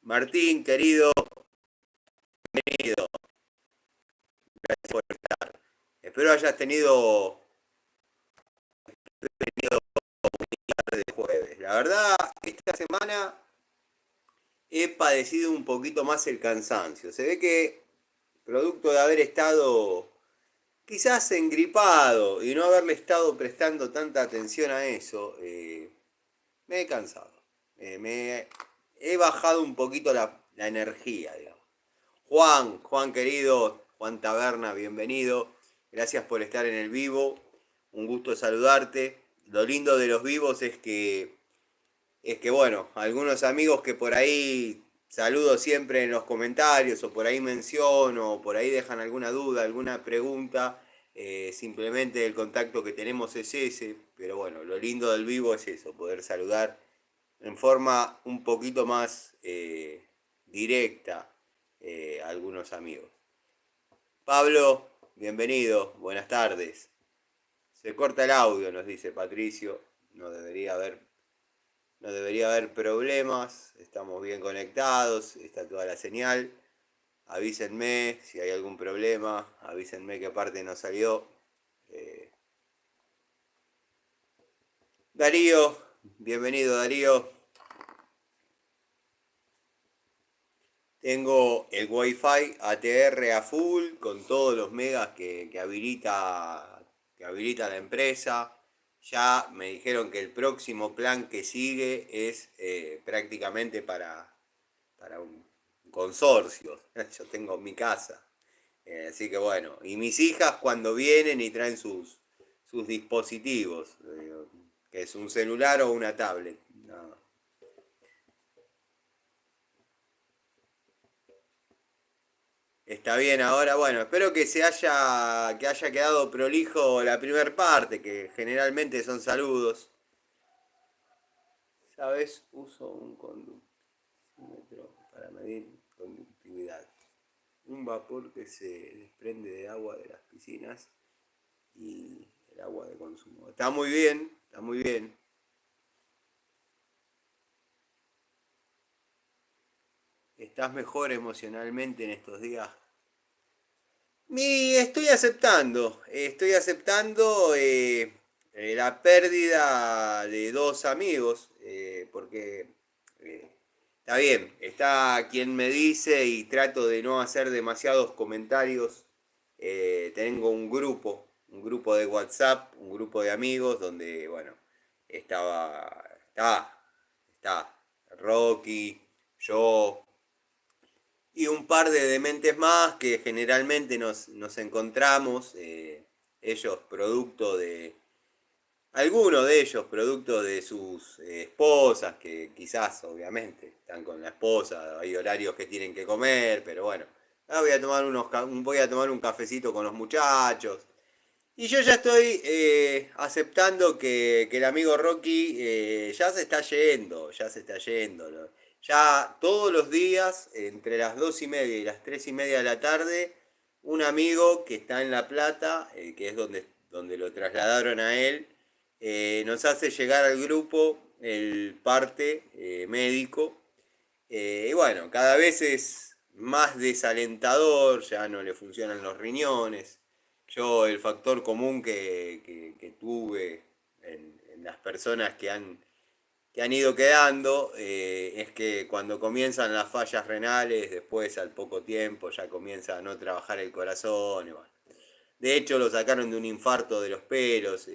Martín, querido, bienvenido. Gracias por estar. Espero hayas tenido tarde de jueves. La verdad, esta semana he padecido un poquito más el cansancio. Se ve que, producto de haber estado quizás engripado y no haberle estado prestando tanta atención a eso, me he cansado. Me he bajado un poquito la energía, digamos. Juan querido, Juan Taberna, bienvenido. Gracias por estar en el vivo. Un gusto saludarte. Lo lindo de los vivos es que bueno, algunos amigos que por ahí saludo siempre en los comentarios o por ahí menciono o por ahí dejan alguna duda, alguna pregunta. Simplemente el contacto que tenemos es ese. Pero bueno, lo lindo del vivo es eso, poder saludar en forma un poquito más directa a algunos amigos. Pablo, bienvenido, buenas tardes. Se corta el audio, nos dice Patricio. No debería haber, no debería haber problemas. Estamos bien conectados, está toda la señal. Avísenme si hay algún problema. Avísenme qué parte no salió. Eh, Darío, bienvenido Darío. Tengo el Wi-Fi ATR a full con todos los megas que habilita la empresa. Ya me dijeron que el próximo plan que sigue es prácticamente para un consorcio. Yo tengo mi casa. Así que bueno, y mis hijas cuando vienen y traen sus dispositivos, que es un celular o una tablet. No. Está bien ahora, bueno, espero que haya quedado prolijo la primera parte, que generalmente son saludos. ¿Sabes? Uso un conductímetro para medir conductividad. Un vapor que se desprende de agua de las piscinas y el agua de consumo. Está muy bien, está muy bien. ¿Estás mejor emocionalmente en estos días? Estoy aceptando la pérdida de dos amigos, porque eh, está bien, está quien me dice y trato de no hacer demasiados comentarios. Tengo un grupo de WhatsApp, un grupo de amigos donde, bueno, está Rocky, yo, y un par de dementes más que generalmente nos encontramos, ellos producto de, algunos de ellos producto de sus esposas, que quizás obviamente están con la esposa, hay horarios que tienen que comer, pero bueno, voy a tomar un cafecito con los muchachos. Y yo ya estoy aceptando que el amigo Rocky ya se está yendo, ya se está yendo. Ya todos los días, entre las 2:30 y las 3:30 de la tarde, un amigo que está en La Plata, que es donde lo trasladaron a él, nos hace llegar al grupo el parte médico. Y bueno, cada vez es más desalentador, ya no le funcionan los riñones. Yo el factor común que tuve en las personas que han ido quedando es que cuando comienzan las fallas renales, después al poco tiempo ya comienza a no trabajar el corazón. Y bueno. De hecho lo sacaron de un infarto de los pelos.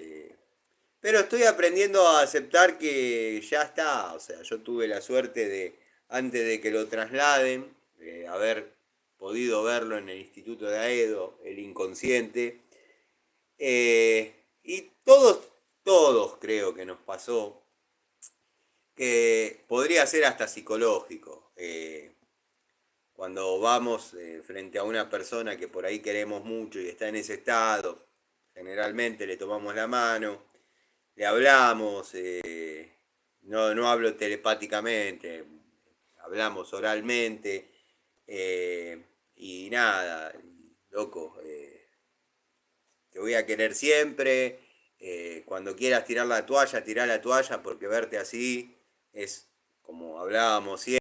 Pero estoy aprendiendo a aceptar que ya está. O sea, yo tuve la suerte de, antes de que lo trasladen, haber podido verlo en el Instituto de Aedo, el inconsciente. Y todos creo que nos pasó, que podría ser hasta psicológico. Cuando vamos frente a una persona que por ahí queremos mucho y está en ese estado, generalmente le tomamos la mano, le hablamos, no hablo telepáticamente, hablamos oralmente, y nada, loco, te voy a querer siempre. Cuando quieras tirar la toalla, tirá la toalla porque verte así es como hablábamos siempre.